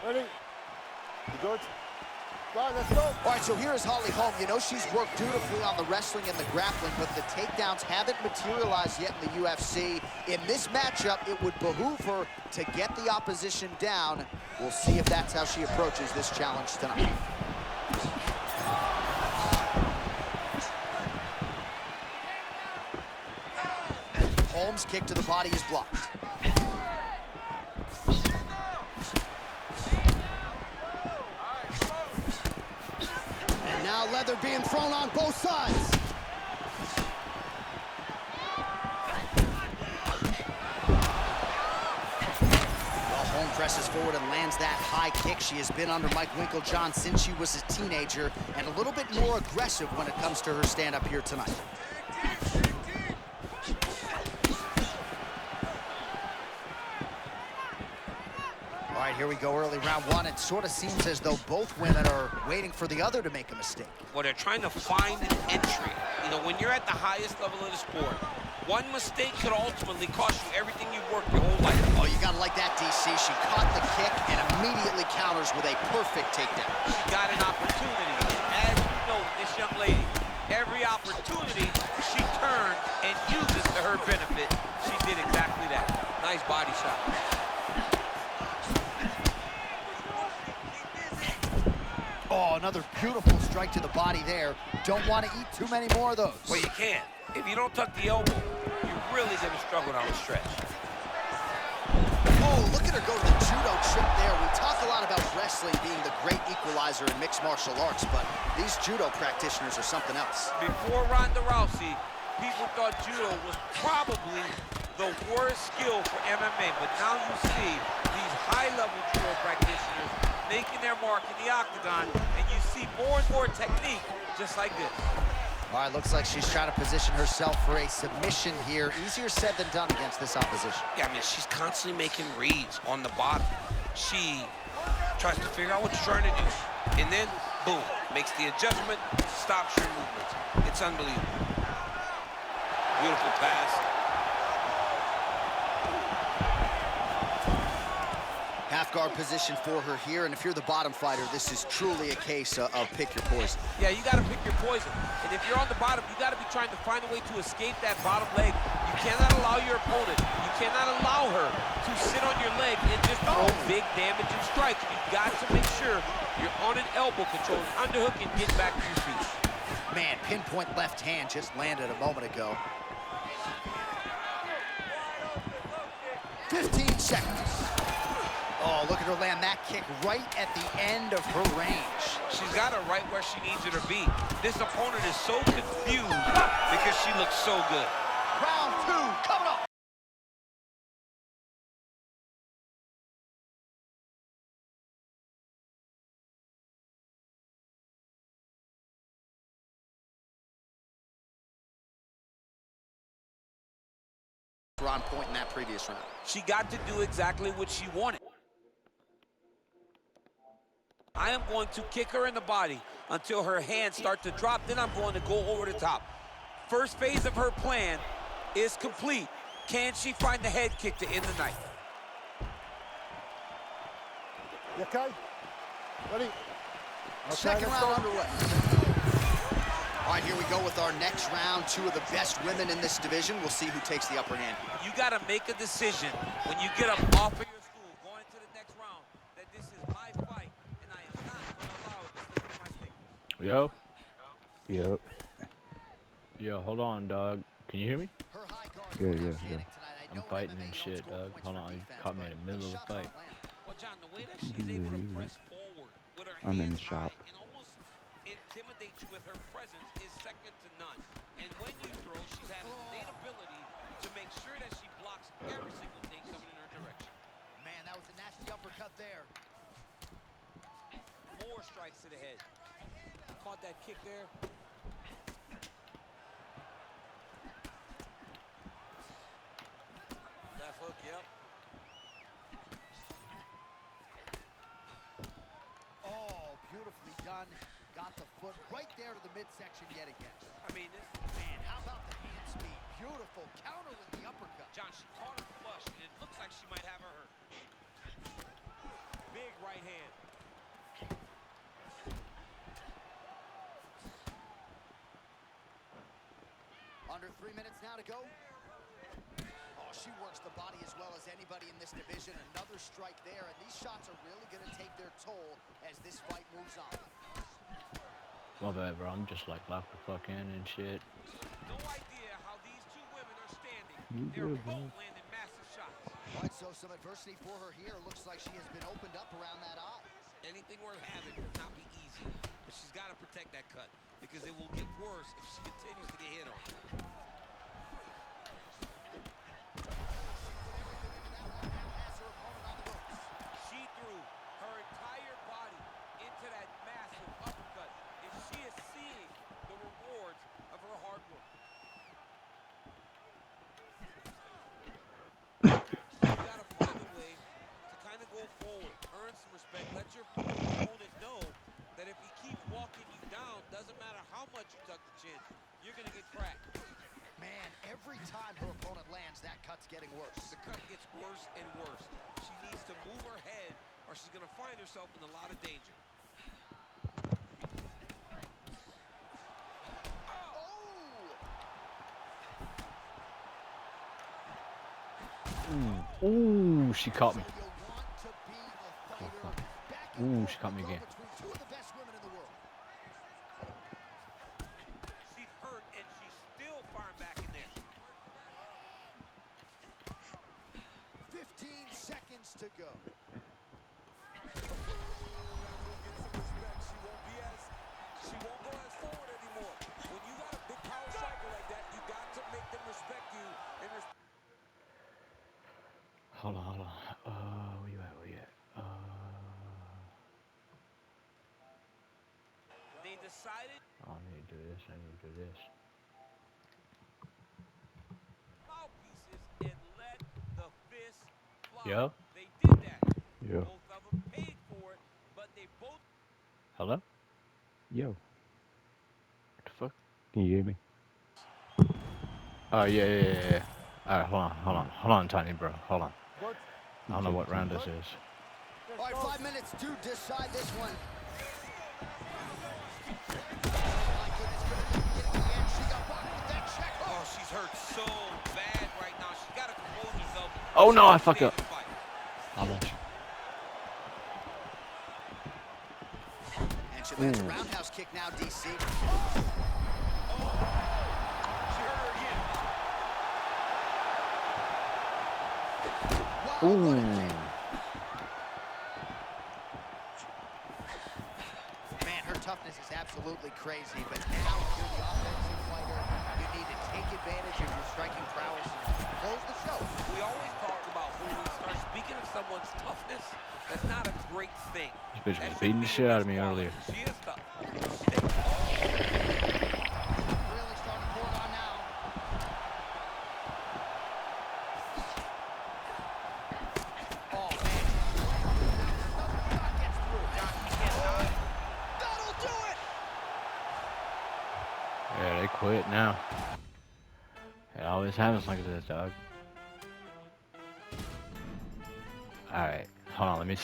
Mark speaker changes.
Speaker 1: Ready? You good? Go on, let's go.
Speaker 2: All right, so here is Holly Holm. You know she's worked dutifully on the wrestling and the grappling, but the takedowns haven't materialized yet in the UFC. In this matchup, it would behoove her to get the opposition down. We'll see if that's how she approaches this challenge tonight. Holmes' kick to the body is blocked. And now leather being thrown on both sides. Holm presses forward and lands that high kick. She has been under Mike Winkeljohn since she was a teenager and a little bit more aggressive when it comes to her stand-up here tonight. All right, here we go, early round one. It sort of seems as though both women are waiting for the other to make a mistake.
Speaker 3: Well, they're trying to find an entry. You know, when you're at the highest level of the sport, one mistake could ultimately cost you everything you've worked your whole life.
Speaker 2: Oh, you gotta like that, DC. She caught the kick and immediately counters with a perfect takedown.
Speaker 3: She got an opportunity. As you know, this young lady, every opportunity she turns and uses to her benefit. She did exactly that. Nice body shot.
Speaker 2: Oh, another beautiful strike to the body there. Don't want to eat too many more of those.
Speaker 3: Well, you can't. If you don't tuck the elbow, you're really going to struggle down the stretch.
Speaker 2: Oh, look at her go to the judo trick there. We talk a lot about wrestling being the great equalizer in mixed martial arts, but these judo practitioners are something else.
Speaker 3: Before Ronda Rousey, people thought judo was probably the worst skill for MMA, but now you see these high-level judo practitioners making their mark in the octagon, and you see more and more technique just like this.
Speaker 2: All right, looks like she's trying to position herself for a submission here. Easier said than done against this opposition.
Speaker 3: Yeah, I mean, she's constantly making reads on the bottom. She tries to figure out what you're trying to do, and then, boom, makes the adjustment, stops your movements. It's unbelievable. Beautiful pass.
Speaker 2: Half guard position for her here, and if you're the bottom fighter, this is truly a case of pick your poison.
Speaker 3: Yeah, you got to pick your poison. And if you're on the bottom, you got to be trying to find a way to escape that bottom leg. You cannot allow your opponent, you cannot allow her to sit on your leg and just throw big damaging strikes. You got to make sure you're on an elbow control, an underhook, and get back to your feet.
Speaker 2: Man, pinpoint left hand just landed a moment ago. 15 seconds. Oh, look at her land that kick right at the end of her range.
Speaker 3: She's got her right where she needs her to be. This opponent is so confused because she looks so good.
Speaker 2: Round two, coming up. On point in that previous round.
Speaker 3: She got to do exactly what she wanted. I am going to kick her in the body until her hands start to drop. Then I'm going to go over the top. First phase of her plan is complete. Can she find the head kick to end the night?
Speaker 1: You okay? Ready? Okay,
Speaker 2: Second round underway. All right, here we go with our next round. Two of the best women in this division. We'll see who takes the upper hand here.
Speaker 3: You got to make a decision when you get up off of your stool going into the next round that this is my fight and I am not going to allow it to slip through my fingers.
Speaker 4: Yo. Yep. Yo, hold on, dog. Can you hear me? Yeah. I'm fighting and shit, dog. Hold on, you caught me in the middle of the fight.
Speaker 3: Well, John, the way that she's able to press forward with her
Speaker 5: I'm in the
Speaker 3: hands
Speaker 5: shop.
Speaker 3: high and almost intimidate you with her presence is second to none. And when you throw, she's had an innate ability to make sure that she blocks every single thing coming in her direction.
Speaker 2: Man, that was a nasty uppercut there.
Speaker 3: More strikes to the head. Caught that kick there. Left hook, yep.
Speaker 2: Oh, beautifully done. Got the foot right there to the midsection yet again.
Speaker 3: I mean, this
Speaker 2: Man, how about the hand speed? Beautiful counter with the uppercut.
Speaker 3: John, she caught her flush, and it looks like she might have her hurt. Big right hand.
Speaker 2: Under 3 minutes now to go. Oh, she works the body as well as anybody in this division. Another strike there, and these shots are really going to take their toll as this fight moves on.
Speaker 4: My bad, bro. I'm just like locked the fuck in and shit.
Speaker 3: No idea how these two women are standing. They're both landing massive shots.
Speaker 2: All right, so some adversity for her here. Looks like she has been opened up around that eye.
Speaker 3: Anything worth having will not be easy, but she's got to protect that cut because it will get worse if she continues to get hit on. She threw her entire body into that massive uppercut, and she is seeing the rewards of her hard work. You got to find a way to kind of go forward, earn some respect, let your opponent know that if he keeps walking you down, doesn't matter how much you tuck the chin, you're going to get cracked.
Speaker 2: Man, every time her opponent lands, that cut's getting worse.
Speaker 3: The cut gets worse and worse. She needs to move her head or she's going to find herself in a lot of danger.
Speaker 4: Ooh, she caught me. Ooh, she caught me again.
Speaker 3: She's hurt and she's still firing back in there.
Speaker 2: 15 seconds to go.
Speaker 3: She won't go as forward anymore. When you got a big power striker like that, you got to make them respect you and
Speaker 4: Hold on. Where you at?
Speaker 3: they decided
Speaker 4: I need to do this.
Speaker 3: mouthpieces and let the fist fly.
Speaker 4: Yep.
Speaker 3: They did that.
Speaker 4: Yeah.
Speaker 3: Both of them paid for it, but they both.
Speaker 4: Hello?
Speaker 5: Yo.
Speaker 4: What the fuck?
Speaker 5: Can you hear me?
Speaker 4: Oh, yeah. Alright, hold on, Tiny, bro. Hold on.
Speaker 1: Good.
Speaker 4: I don't know what round this is.
Speaker 2: All right, 5 minutes to decide this one.
Speaker 3: Oh, she's hurt so bad right now. She's got to compose herself.
Speaker 4: Oh, no, I fucked up. And
Speaker 2: she lands a roundhouse kick now, DC.
Speaker 3: She hurt her again.
Speaker 4: ooh.
Speaker 2: Man, her toughness is absolutely crazy, but now if you're the offensive fighter, you need to take advantage of your striking prowess and close the show.
Speaker 3: We always talk about when we start speaking of someone's toughness, that's not a great thing.
Speaker 4: This bitch was beating the shit out of me earlier.
Speaker 3: She is tough.
Speaker 2: Really starting to pour it on now. Oh, man. Gets through. That'll do it!
Speaker 4: Yeah, they quit now. It always happens like this, dog. Alright, hold on, let me